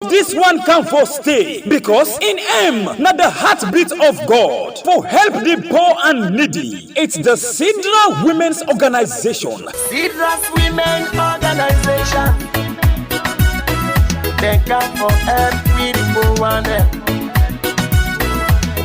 But this one can for stay, because in him, not the heartbeat of God, for help the poor and needy. It's the Sidra Women's Organization. Sidra's Women Organization. They come for help with the poor and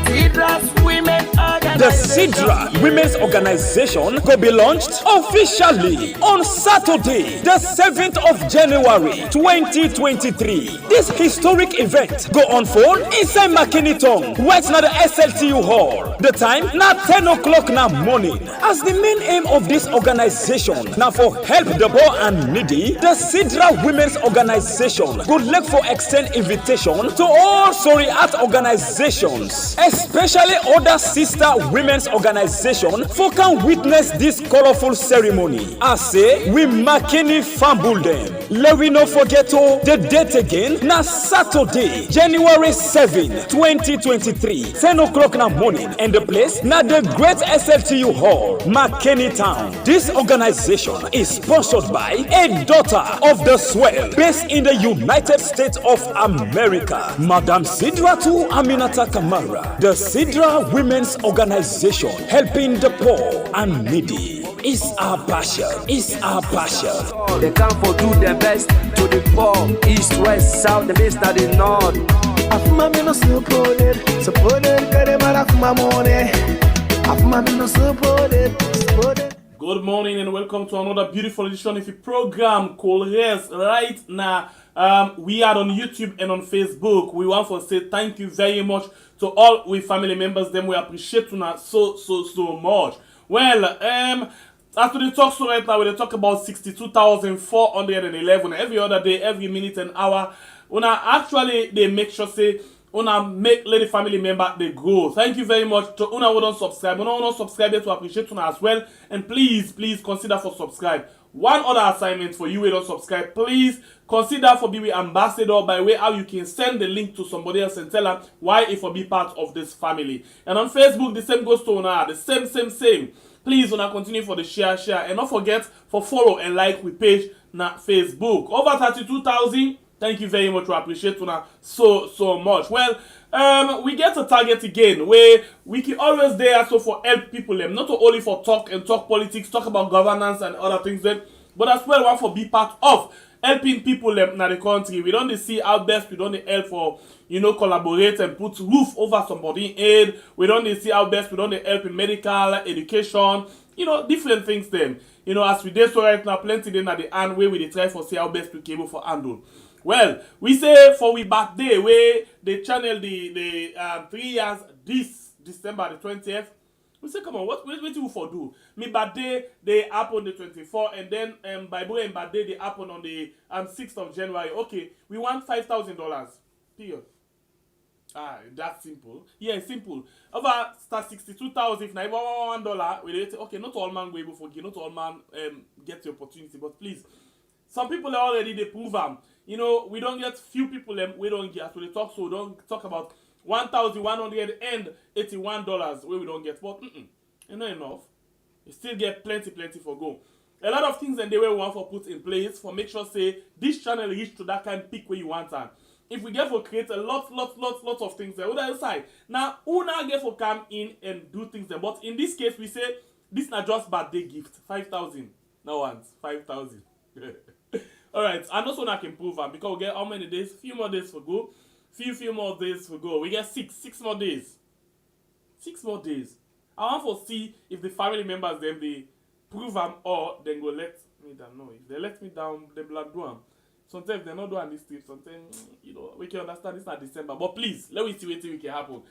Sidra's Women Organization. The Sidra Women's Organization will be launched officially on Saturday, the 7th of January 2023. This historic event go on for inside McKinneyton, right now the SLTU Hall. The time now 10 o'clock now morning. As the main aim of this organization now for help the poor and needy, the Sidra Women's Organization would like for extend invitation to all Soriat organizations, especially other sister women's organization, for can witness this colorful ceremony. I say we McKinney fumble them. Let we not forget the date again. Now Saturday, January 7, 2023, 10 o'clock now morning, and the place now the Great SLTU Hall, McKinney Town. This organization is sponsored by a daughter of the swell based in the United States of America, Madam Sidra to Aminata Kamara. The Sidra Women's Organization, helping the poor and needy, is our passion. Is our passion. They come for do their best to the poor, east, west, south, the east, and the north. Afuma me no support it, kare mara afuma money. Afuma me no support it. Good morning and welcome to another beautiful edition of the program called Rest Right Now. We are on YouTube and on Facebook. We want to say thank you very much to all we family members. Them we appreciate you so much. Well, after the talk so right now, we talk about 62,411 every other day, every minute and hour. Una actually they make sure say una make lady family member they grow. Thank you very much to una who don't subscribe. Una who don't subscribe to appreciate una as well. And please consider for subscribe. One other assignment for you who don't subscribe, please consider for being ambassador by way how you can send the link to somebody else and tell them why if will be part of this family. And on Facebook, the same goes to una, the same. Please una continue for the share and don't forget for follow and like we page na Facebook. Over 32,000. Thank you very much. We appreciate una so much. Well, we get a target again where we can always there so for help people them, not only for talk politics, talk about governance and other things them, but as well want for be part of helping people them in the country. We don't see how best we don't help for collaborate and put roof over somebody aid. We don't see how best we don't help in medical education, different things them. As we did so right now, plenty then at the end where we try for see how best we can able for handle. Well, we say for we birthday where they channel the 3 years this December the 20th. We say, come on, what you for do? Me birthday they happen the 24th, and then Bible and birthday they happen on the 6th of January. Okay, we want $5,000. Period. That's simple. Yeah, it's simple. Over start 62,000. If now $1, we say, okay, not all man go able for give, not all man get the opportunity, but please, some people are already they prove them. We don't get few people we don't get. So they talk so don't talk about $1,181 where we don't get. But not enough. You still get plenty for go. A lot of things and they will want for put in place for make sure say this channel reach to that kind of peak where you want and if we get for create a lot of things there. What I side now una get for come in and do things there. But in this case we say this not just birthday gift 5,000. No one's 5,000. Alright, and also I can prove that because we get how many days? Few more days for go. Few more days for go. We get six more days. 6 more days. I want to see if the family members then they prove them or then go let me down. No, if they let me down, they blood do them. Sometimes they're not doing this trip. Sometimes we can understand it's not December. But please, let me see what can happen.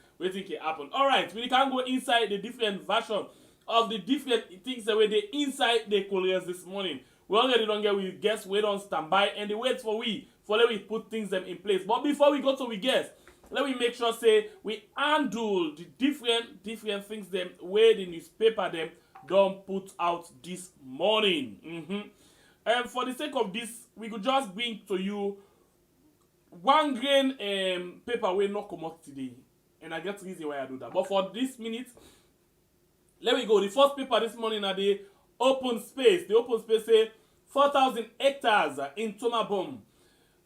Alright, we can go inside the different version of the different things that were they inside the couriers this morning. We already don't get we guess we don't stand by and they wait for let we put things them in place. But before we go to we guess, let me make sure say we handle the different things them where the newspaper them don't put out this morning. And for the sake of this, we could just bring to you one grain paper we not come out today. And I get the reason why I do that. But for this minute, let me go. The first paper this morning are the open space. The open space say 4,000 hectares in Tomabom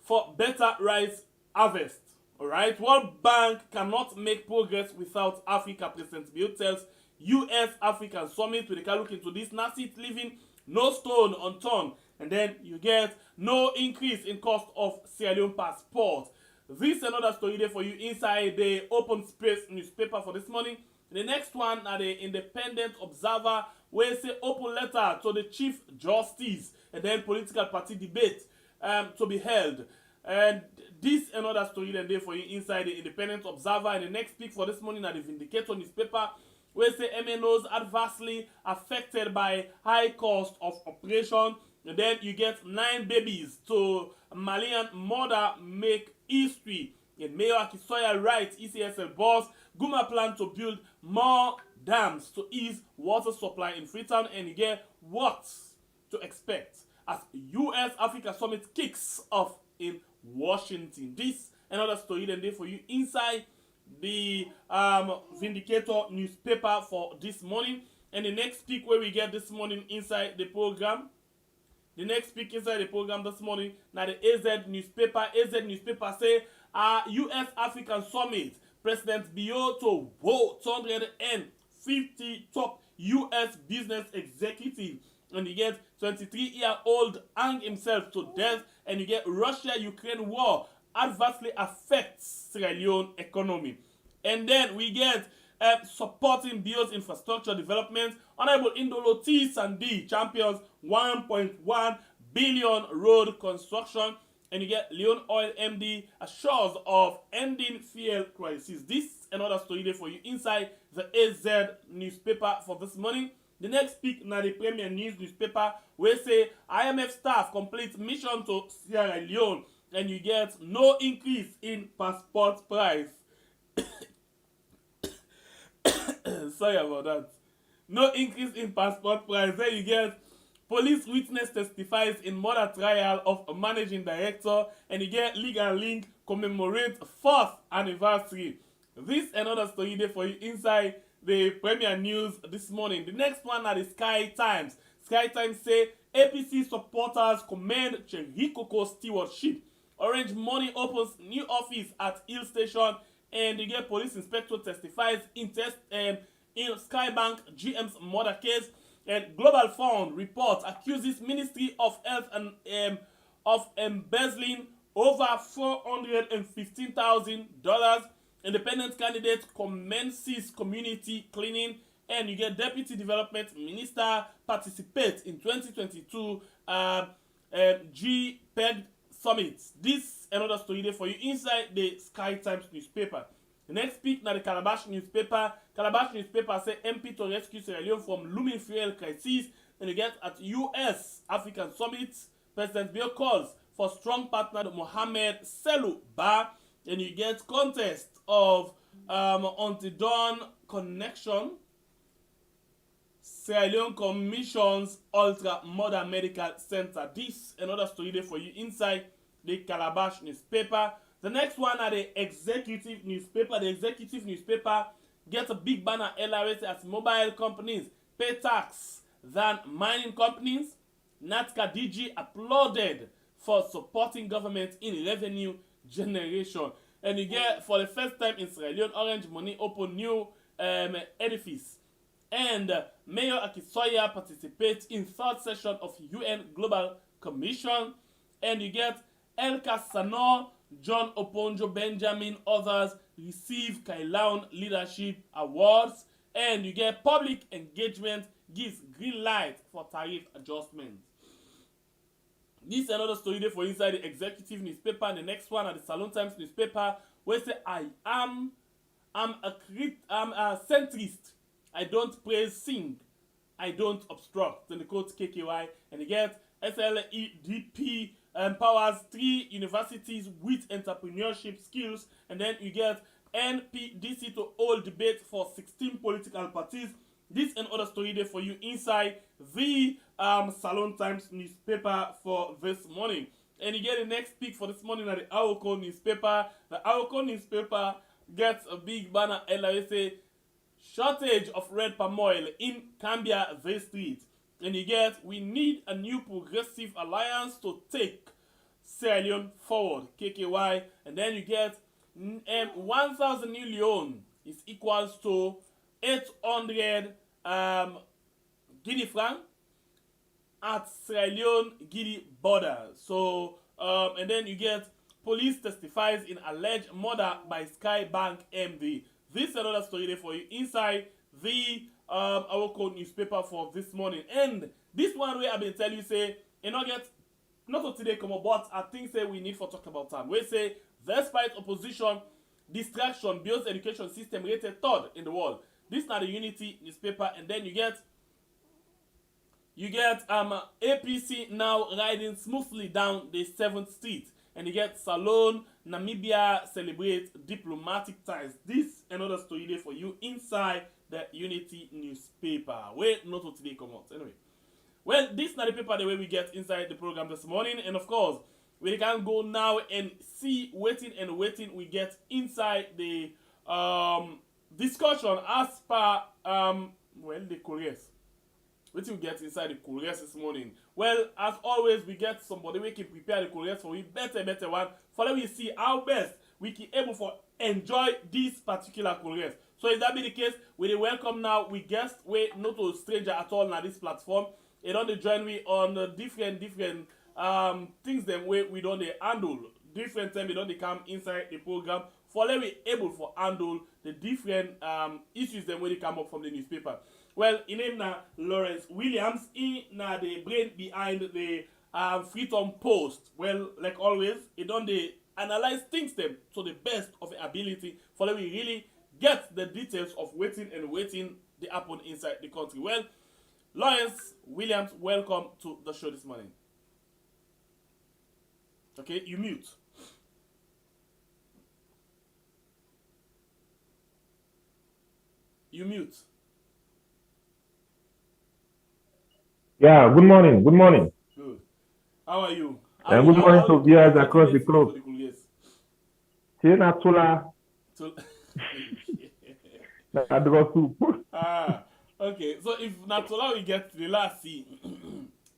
for better rice harvest. Alright, World Bank cannot make progress without Africa. President Bill tells US African Summit. We can look into this. Nassit leaving no stone unturned. And then you get no increase in cost of Sierra Leone passport. This is another story there for you inside the Open Space newspaper for this morning. The next one are the Independent Observer, where it say open letter to the Chief Justice, and then political party debate to be held. And this another story then there for you inside the Independent Observer. And the next pick for this morning are the Vindicator newspaper, where it say MNOs adversely affected by high cost of operation. And then you get 9 babies to Malian mother make history. And Mayor Akisoya writes ECSL boss, Guma plan to build more dams to ease water supply in Freetown. And you get what to expect as US Africa Summit kicks off in Washington. This another story then there for you inside the Vindicator newspaper for this morning. And the next pick where we get this morning inside the program, the next pick inside the program this morning, now the AZ newspaper. AZ newspaper say US African Summit, President Bio to vote 250 top US business executive. And you get 23-year-old hang himself to death. And you get Russia-Ukraine war adversely affects Sierra Leone economy. And then we get supporting Bio's infrastructure development. Honorable Indolo T. Sandi champions 1.1 billion road construction. And you get Leone Oil MD assures of ending fuel crisis. This another story there for you inside the AZ newspaper for this morning. The next pick na the Premier News newspaper where say IMF staff complete mission to Sierra Leone, and you get no increase in passport price. Sorry about that. No increase in passport price. Then you get police witness testifies in murder trial of managing director, and you get legal link commemorate 4th anniversary. This another story there for you inside the Premier News this morning. The next one are the Sky Times. Sky Times say APC supporters commend Cherikoko stewardship. Orange Money opens new office at Hill Station, and you get police inspector testifies in Skybank GM's murder case. And Global Fund reports accuses Ministry of Health and of embezzling over $415,000. Independent candidate commences community cleaning, and you get Deputy Development Minister participates in 2022 GPEG Summit. This another story there for you inside the Sky Times newspaper. The next pick now the Calabash newspaper. Calabash newspaper say MP to rescue Sierra Leone from looming fuel crisis. And you get at US African Summit, President Bill calls for strong partner Mohamed Selou Ba. And you get contest of anti-dawn connection. Sierra Leone commissions Ultra Modern Medical Center. This another story there for you inside the Calabash newspaper. The next one are the Executive newspaper. The Executive newspaper gets a big banner LRS as mobile companies pay tax than mining companies. NATCA DG applauded for supporting government in revenue generation. And you get, for the first time in Sierra Leone, Orange Money open new edifice. And Mayor Akisoya participates in 3rd session of UN Global Commission. And you get El Casanor, John Oponjo Benjamin, others receive Kailaun Leadership Awards. And you get public engagement gives green light for tariff adjustment. This is another story there for inside the Executive newspaper. And the next one at the Salon Times newspaper, where say I'm a centrist. I don't praise, sing. I don't obstruct. Then the quote KKY. And you get SLEDP empowers 3 universities with entrepreneurship skills. And then you get NPDC to hold debate for 16 political parties. This and other story there for you inside the Salon Times newspaper for this morning. And you get the next pick for this morning at the Awoko newspaper. The Awoko newspaper gets a big banner LRSA shortage of red palm oil in Cambia Bay Street. And you get we need a new progressive alliance to take Sierra Leone forward, KKY, and then you get 1,000 new Leone is equals to 800 Guinea franc at Sierra Leone Guinea border. So and then you get police testifies in alleged murder by Sky Bank MD. This is another story there for you inside the our newspaper for this morning. And this one way I've been telling you say not of today come up, but I think say we need for talk about time. We say despite opposition distraction builds education system rated third in the world. This is not the Unity newspaper, and then you get APC now riding smoothly down the 7th street, and you get Salone Namibia celebrate diplomatic ties. This another story there for you inside the Unity newspaper. Wait, not what today come out. Anyway, well, this is not the paper the way we get inside the program this morning, and of course we can go now and see waiting we get inside the discussion as per the couriers. What we get inside the couriers this morning? Well, as always, we get somebody we can prepare the couriers for we better one. For let we see how best we can able for enjoy this particular couriers. So if that be the case, we welcome now we guest we not a stranger at all on this platform. They don't join me on different things them way we don't handle different time. They don't come inside the program for let we able for handle the different issues them when they come up from the newspaper. Well, in name na Lawrence Williams, he na the brain behind the Freedom Post. Well, like always, he don't they analyze things them to the best of the ability for let we really get the details of waiting the happen inside the country. Well, Lawrence Williams, welcome to the show this morning. Okay, you mute. You mute. Yeah, good morning. Good morning. Good. How are you? And good morning to viewers across the globe. Okay. So if Natola we get to the last scene,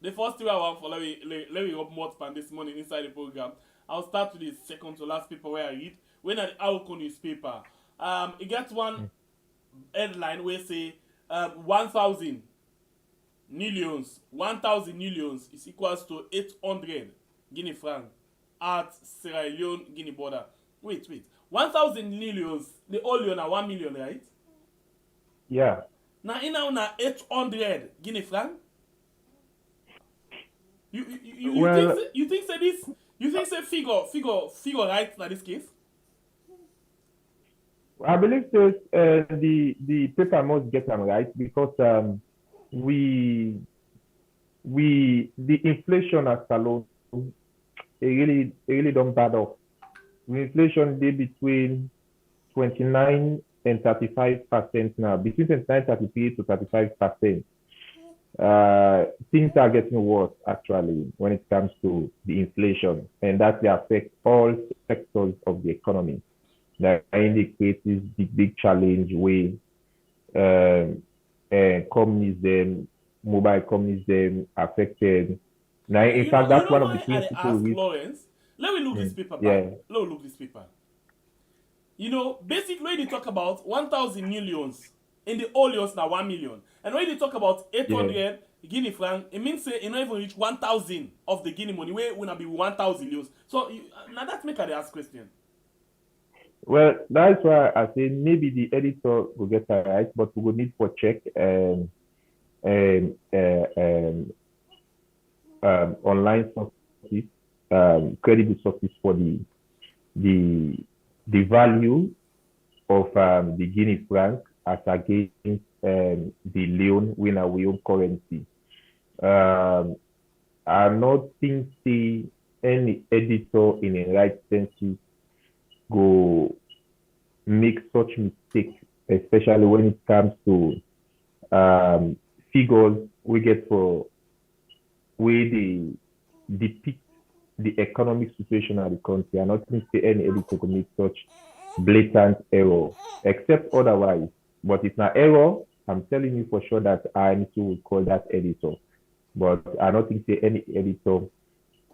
the first thing I want for let me rub more span this morning inside the program. I'll start with the second to last paper where I read. When at the Alco newspaper, it gets one headline where say 1,000 millions is equals to 800 Guinea franc at Sierra Leone Guinea border. Wait. 1,000 millions, the whole Leone are 1 million, right? Yeah. Now in now 800 Guinea franc. You think say figure right in this case? I believe so, the paper must get them right because the inflation has alone it really don't bad off. The inflation be between 29 and 35% now, between 29, 33 to 35%. Things are getting worse actually when it comes to the inflation, and that will affect all sectors of the economy. That indicates the big challenge with communism, mobile communism affected. Now, in fact, that's one of the things people read. Lawrence, let me look this paper back. Yeah. Let me look this paper. You know, basically when they talk about 1,000 millions in the whole years now 1 million. And when they talk about 800 Guinea franc, it means say you not even reach 1,000 of the Guinea money. Where will be 1,000 euros? So now that's make the ask question. Well, that's why I say maybe the editor will get that right, but we will need for check online sources, credible sources for the value of the Guinea franc as against the Leone winner own currency. I'm not thinking any editor in the right senses go make such mistakes, especially when it comes to figures we get for where they depict the economic situation of the country. I don't think any editor could make such blatant error, except otherwise. But it's not error. I'm telling you for sure that I need to call that editor. But I don't think any editor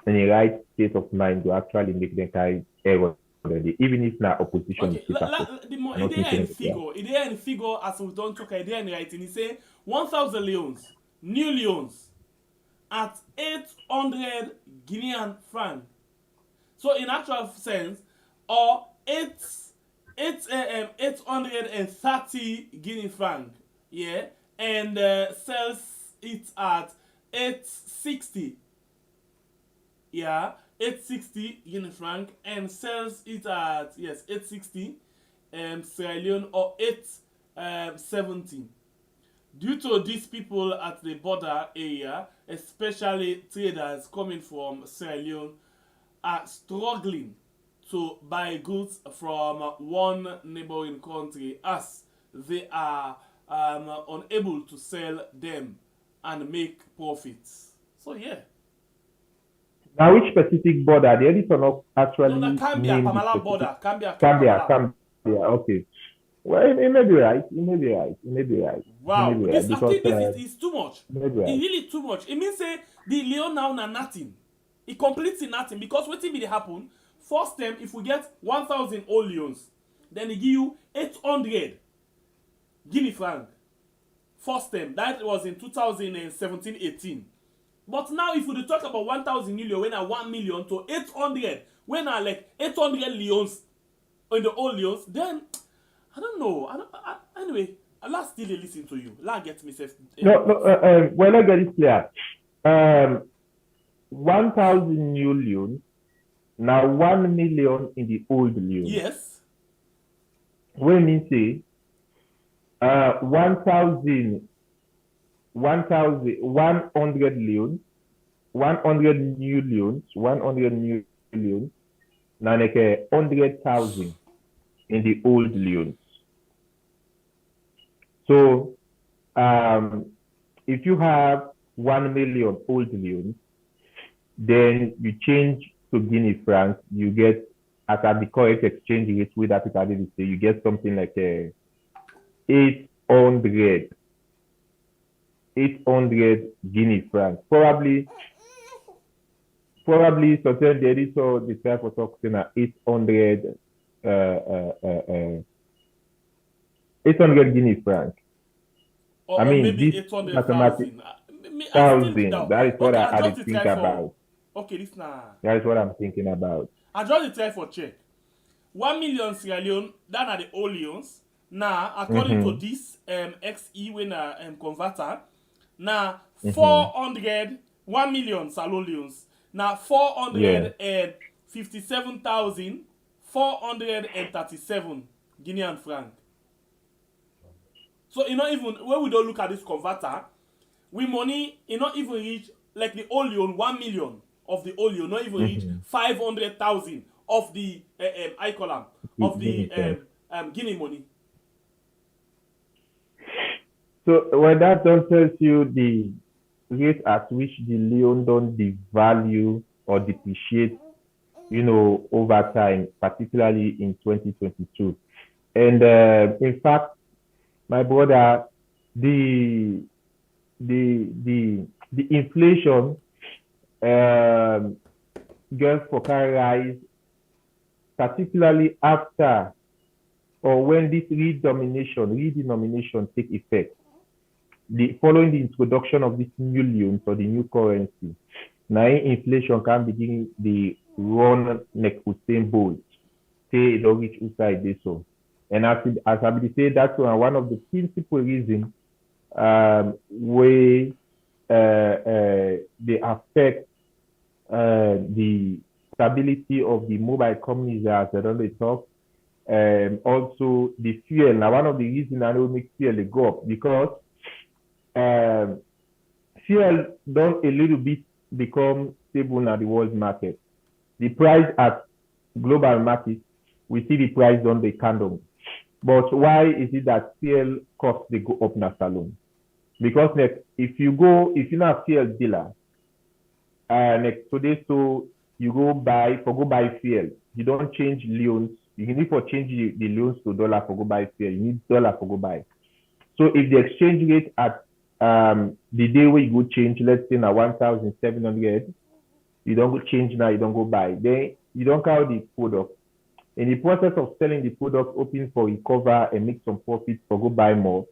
in the right state of mind to actually make them carry error already, even if na opposition Okay, is capable. the more I don't think anything. it there in figure as we don't talk idea in writing. He say 1,000 leons, new leons at 800 Guinean franc. So in actual sense, or 830 Guinea franc, yeah, and sells it at 860, yeah, 860 Guinea franc, and sells it at 860 Sierra Leone or 870. Due to these people at the border area, especially traders coming from Sierra Leone, are struggling to buy goods from one neighboring country as they are unable to sell them and make profits. So yeah. Now, which specific border? The editor not actually No, the Cambia, named the Pamala specific- border. Cambia. Cambia. Okay. Well, it may be right. It may be right. It may be right. Wow, It may be this, right I think because, this is too much. maybe It right. really too much. It means say the Leon now na nothing. It completes in nothing because what will happen? First time, if we get 1,000 old Leons, then they give you 800 Guinea franc. First time, that was in 2017-18. But now, if we talk about 1,000 million, when are 1 million to 800, when are like 800 Leons in the old Leons, then I don't know. Anyway, I'll still listen to you. I'll get myself. Well, let's get it clear. 1,000 new leons, now 1 million in the old leons. Yes. When you say 1,100 leons, 100 new leons, now like 100,000 in the old leons. So, if you have 1 million old leons, then you change to Guinea franc, you get, as at the correct exchange rate with that say, you get something like 800 Guinea francs. Probably sometimes the editor the type for talking at 800 Guinea francs. Or, I mean, maybe this 800,000. That is what I just think about. Okay, this now. That is what I'm thinking about. I just try for check. 1 million Sierra Leone, that are the old Leons. Now, according to this XE when converter, now 1 million Salon Leons. Now 457,437 Guinean franc. So you know, even when we don't look at this converter, we money not even reach like the old Leon 1 million of the old Leon, not even reach 500,000 of the I column of the Guinea money. So when that don't tells you the rate at which the Leon don't devalue or depreciate, over time, particularly in 2022. And in fact, my brother, the inflation girls for rise, particularly after or when this redenomination take effect. Following the introduction of this new leons or the new currency, now inflation can begin the run neck Usain Bolt. Say it reach inside this so. And as I will say, that's one of the principal reasons where they affect the stability of the mobile companies as I don't talk. Also the fuel. Now one of the reasons I know make fuel go up because fuel don't a little bit become stable at the world market. The price at global market, we see the price on the candle. But why is it that fuel costs they go up na salon? Because if you not fuel dealer, today so you go buy fuel. You don't change leons. You need for change the leons to dollar for go buy fuel. You need dollar for go buy. So if the exchange rate at the day where you go change, let's say now 1,700, You don't go change now, you don't go buy. Then you don't carry the product. In the process of selling the product, hoping for recover and make some profit for go buy more.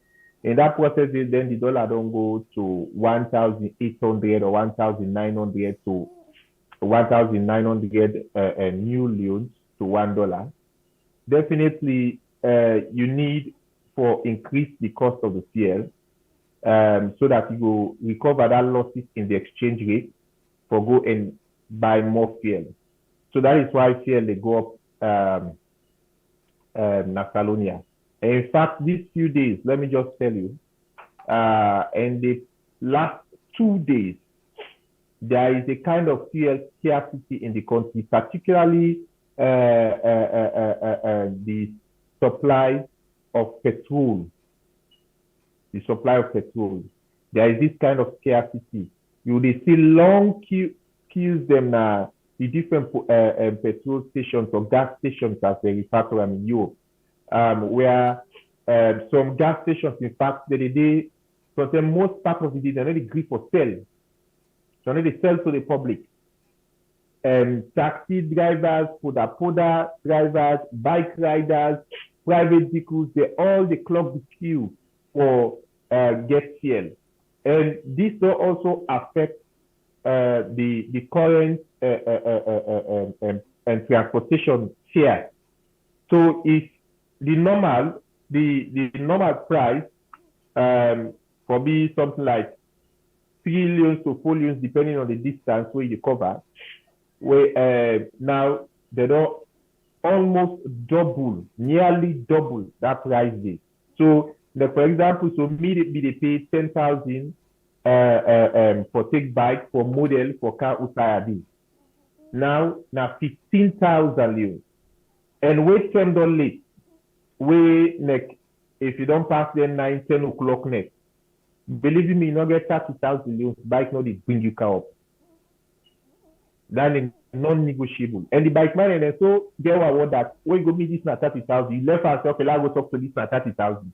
In that process, then the dollar don't go to 1,800 or 1,900 to 1,900 new leones to $1. Definitely, you need for increase the cost of the fuel so that you will recover that losses in the exchange rate for go and buy more fuel. So that is why fuel they go up Catalonia. In fact, these few days, let me just tell you, in the last 2 days, there is a kind of fuel scarcity in the country, particularly the supply of petrol. The supply of petrol. There is this kind of scarcity. You will see long queues them now. The different petrol stations or gas stations, as they refer to them in Europe, where some gas stations, in fact, for the most part of the day, they're not agree for sale. So they sell to the public. Taxi drivers, poda drivers, bike riders, private vehicles, they clog the queue for get fuel. And this will also affect the current and transportation fare. So if the normal price for me something like 3 leones to 4 leones depending on the distance where you cover, where now they don't almost nearly double that price is. So for example, so me they pay 10,000 for take bike for model for car Usayadi. Now 15,000 leones. And wait $10 late. Wait next if you don't pass the 9-10 o'clock next. Believe me, you not get 30,000 leones, bike no they bring you car up. That is non-negotiable. And the bike man and so get what that when you go meet this na 30,000, you left yourself a go talk to this na 30,000.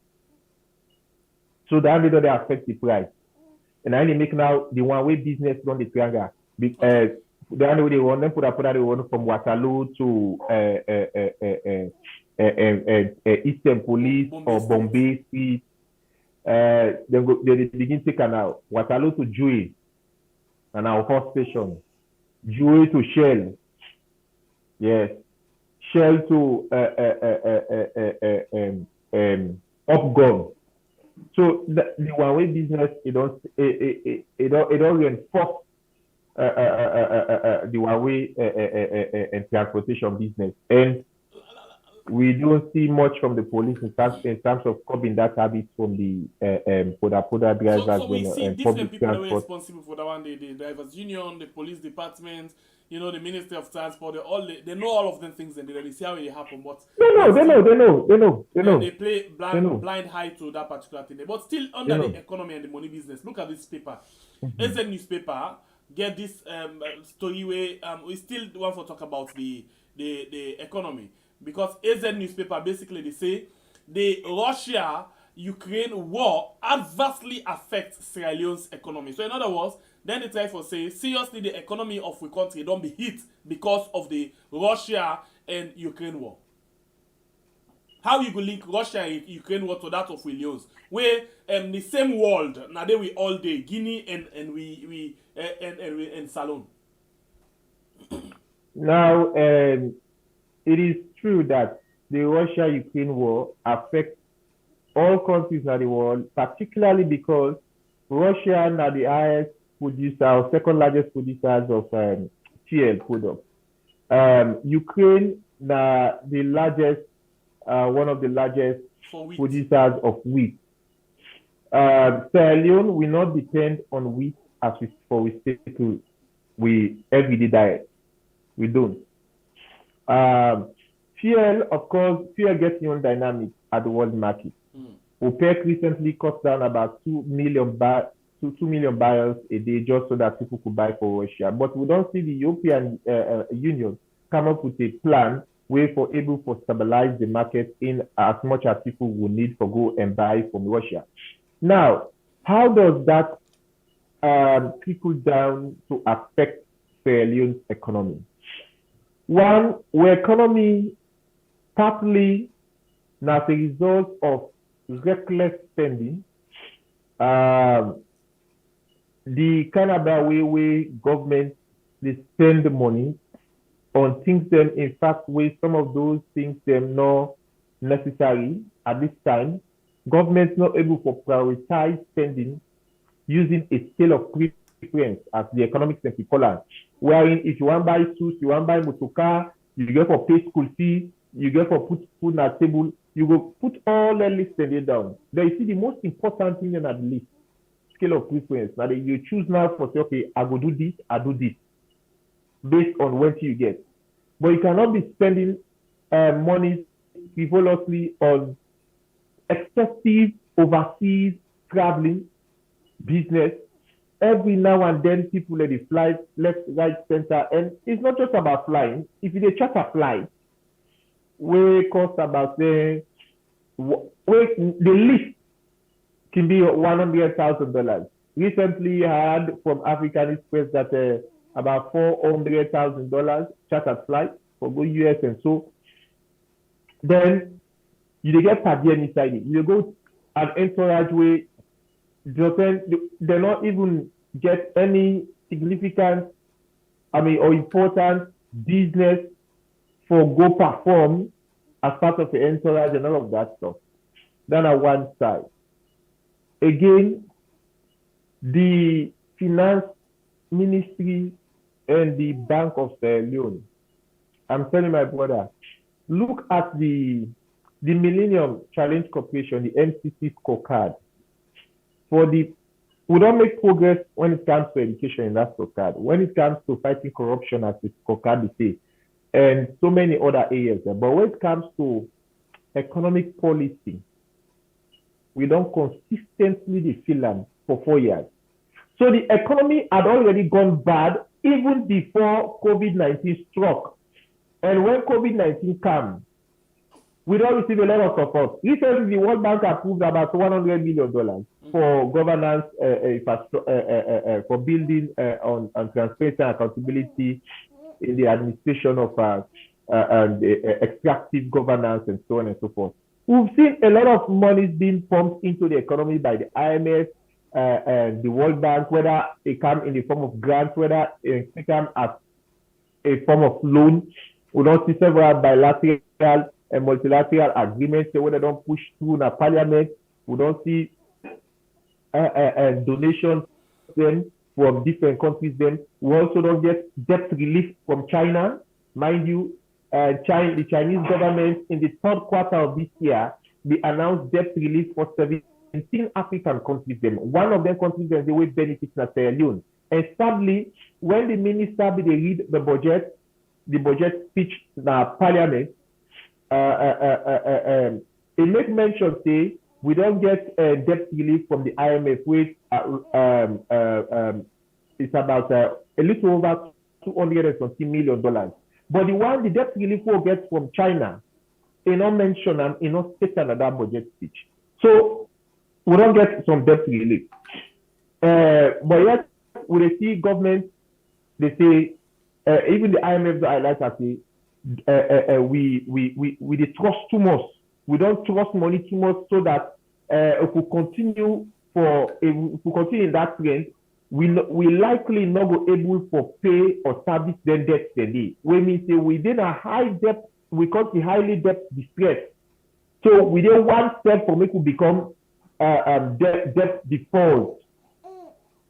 So that will they affect the price. And I make now the one way business on the triangle. The only way they want them put they want from Waterloo to Eastern Police or Bombay Street. They begin to canal Waterloo to Jui and our horse station. Jui to Shell. Yes. Shell to Upgun. So the one way business it don't reinforce the one way and transportation business, and we don't see much from the police in terms of curbing that habit from the poda drivers. So we see different people that were transport. responsible for that one. The drivers union, the police department, the Ministry of Transport. They know all of them things, and they see how it happen. But They know. They play blind high to that particular thing. But still under the economy and the money business. Look at this paper. AZ newspaper get this story where we still want to talk about the economy. Because AZ newspaper basically they say the Russia-Ukraine war adversely affects Sierra Leone's economy. So in other words, then they try to say seriously the economy of the country don't be hit because of the Russia and Ukraine war. How you go link Russia and Ukraine war to that of Leone's? Where the same world now they we all day Guinea and we Salon. Now it is true that the Russia-Ukraine war affects all countries in the world, particularly because Russia are the highest producer or second largest producers of fuel products. Ukraine are the largest, one of the largest producers of wheat. Sierra Leone will not depend on wheat as we staple everyday diet. We don't. Fuel, of course, fuel gets new dynamic at the world market. OPEC recently cut down about 2 million barrels a day just so that people could buy for Russia. But we don't see the European Union come up with a plan where for able to stabilize the market in as much as people will need for go and buy from Russia. Now, how does that trickle down to affect Sierra Leone's economy. One, our economy partly as a result of reckless spending. The Canada way government they spend the money on things them in fact where some of those things them not necessary at this time. Government's not able to prioritize spending using a scale of preference as the economic sense call it. Wherein if you want to buy suits, you want to buy motor car, you get for pay school fee, you get for put food on the table, you go put all that list spending down. Then you see the most important thing in that list, scale of preference. Now you choose now for say, okay, I go do this, I do this, based on what you get. But you cannot be spending money frivolously on excessive overseas traveling, business. Every now and then people let it fly left, right, center. And it's not just about flying. If you charter flight, we cost about the least can be $100,000. Recently I had from African Express that about $400,000 chartered flight for go US and so. Then you get per diem inside it. You go an entourage way. They not even get any significant, or important business for go perform as part of the entourage and all of that stuff. Then on one side. Again, the finance ministry and the Bank of Sierra Leone. I'm telling my brother, look at the Millennium Challenge Corporation, the MCC scorecard. We don't make progress when it comes to education in that scorecard. When it comes to fighting corruption, as the scorecard they say, and so many other areas. But when it comes to economic policy, we don't consistently feel them for 4 years. So the economy had already gone bad even before COVID-19 struck. And when COVID-19 came, we don't receive a lot of support. Recently, the World Bank approved about $100 million for governance, for building on transparency and accountability in the administration of extractive governance and so on and so forth. We've seen a lot of money being pumped into the economy by the IMF and the World Bank, whether it come in the form of grants, whether it come as a form of loan. We don't see several bilateral and multilateral agreements where they don't push through in the parliament. We don't see donations then from different countries. Then we also don't get debt relief from China. Mind you, the Chinese government in the third quarter of this year, they announced debt relief for 17 African countries. Then one of them countries they will benefit in Sierra Leone. And sadly, when the minister they read the budget speech in parliament, it make mention say we don't get debt relief from the IMF, which it's about a little over $220 million. But the debt relief we get from China, they not mention and they not state another budget speech. So we don't get some debt relief. But yet we see government, they say even the IMF that I like to say we trust too much. We don't trust money too much, so that if we continue in that trend, we likely not go able to pay or service them debt today. We mean say within a high debt, we call it highly debt distress. So within one step for make we become debt default.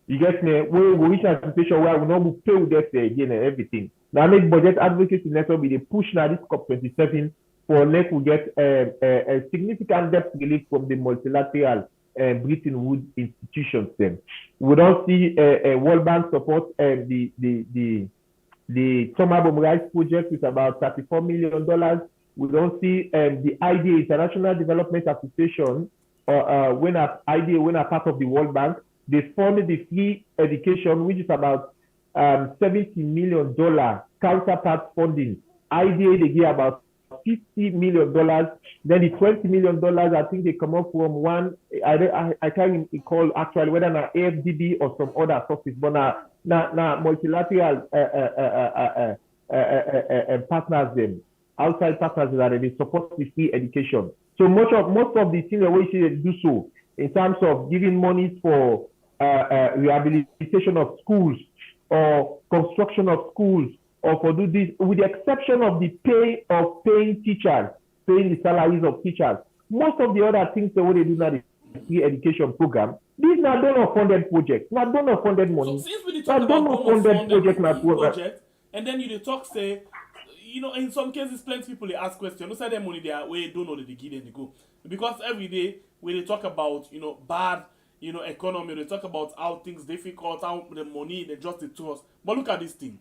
You get me? We reach a situation where we not pay with debt again and everything. Now make budget advocacy necessary. They push now this COP27 for let we get a significant debt relief from the multilateral Bretton Woods institutions. Then we don't see a World Bank support the Thomas Bomb Rights Project with about $34 million. We don't see the IDA International Development Association when a part of the World Bank. They funded the free education, which is about $70 million counterpart funding. IDA they give about $50 million. Then the $20 million, I think they come up from one, I can't recall actually whether now AFDB or some other sources, but now multilateral partners them, outside partners that they support the free education. So most of the things that we should do so in terms of giving money for rehabilitation of schools or construction of schools, or for do this, with the exception of the paying teachers, paying the salaries of teachers. Most of the other things that they do now, the free education program, these are donor-funded projects, not donor-funded money. So since we talk about donor-funded project, and then you talk say, in some cases, plenty of people they ask questions. Who say their money there? We don't know that they give and they go, because every day when they talk about bad economy, they talk about how things difficult, how the money they just the trust. But look at this thing.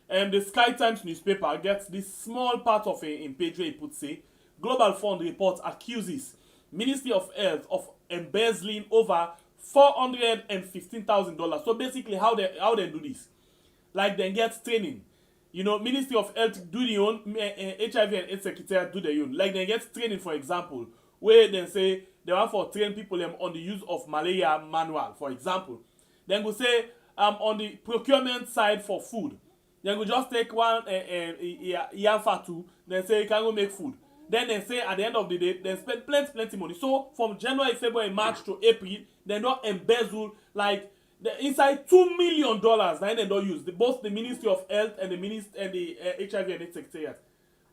The Sky Times newspaper gets this small part of in page where it puts say Global Fund report accuses Ministry of Health of embezzling over $415,000. So basically, how they do this? Like they get training. Ministry of Health do their own, HIV and AIDS Secretariat do their own. Like they get training, for example, where they say they want for train people on the use of malaria manual, for example. Then go say on the procurement side for food. Then go just take one Yamfa then say you can go make food. Then they say at the end of the day, they spend plenty money. So from January, February, March to April, they don't embezzle like inside $2 million. Then they don't use both the Ministry of Health and the HIV and AIDS Secretariat.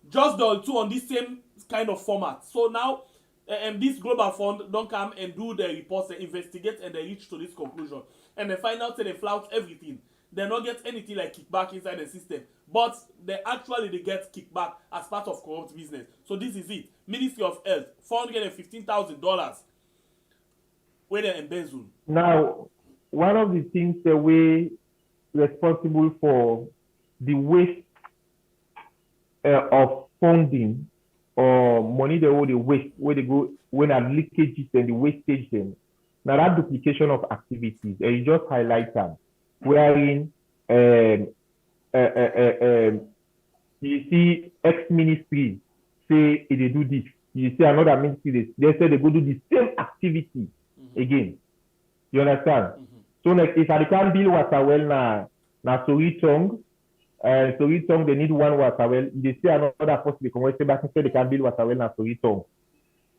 Just the two on this same kind of format. So now, this global fund don't come and do the reports, they investigate and they reach to this conclusion. And they find out that they flout everything. They don't get anything like kickback inside the system. But they get kickback as part of corrupt business. So this is it. Ministry of Health, $415,000 where they embezzle. Now, one of the things that we responsible for the waste of funding or money they owe the waste, where they go when are leakages and the wastage them. Now that duplication of activities, and you just highlight them, wherein you see ex-ministry say they do this, you see another ministry they say they go do the same activity again. You understand? So like if I can't build water well na Soritong, Soritong they need one water well, they say another person they come and say back and say they can build water well na Soritong.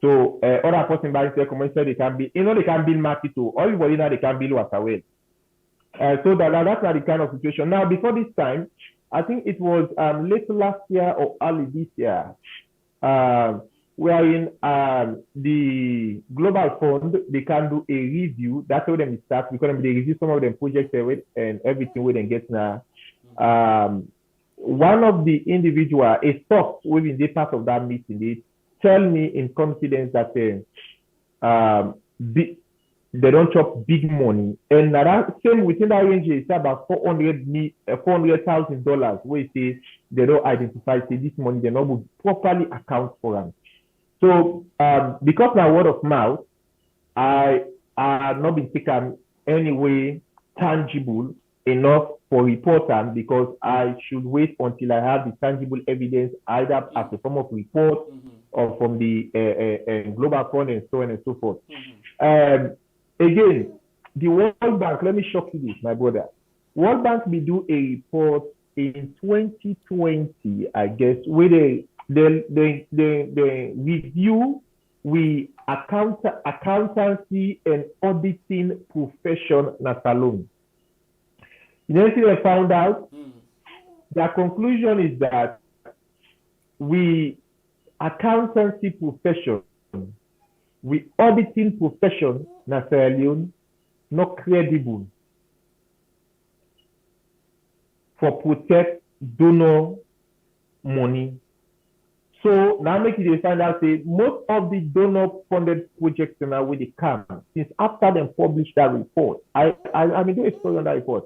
So other person back say come and say they can build, they can build market too. Everybody now they can build water well. So that's not the kind of situation. Now before this time, I think it was late last year or early this year, wherein the Global Fund, they can do a review. That's how they start, because they review some of them projects and everything we then get now. One of the individual, a source within the part of that meeting, they tell me in confidence that they don't chop big money. And that same within that range, it's about $400,000, where it says they don't identify, say this money, they not will properly account for them. So because my word of mouth, I have not been taken any way tangible enough for reporting, because I should wait until I have the tangible evidence, either as a form of report or from the Global Fund and so on and so forth. Again, the World Bank, let me shock you this, my brother. World Bank will do a report in 2020, I guess, where they review we accountancy and auditing profession alone. You know what they found out? Their conclusion is that we accountancy profession, we auditing profession na Sierra Leone not credible for protect donor money. So now make it find out say most of the donor funded projects now where they come since after them publish that report. I mean do a story on that report.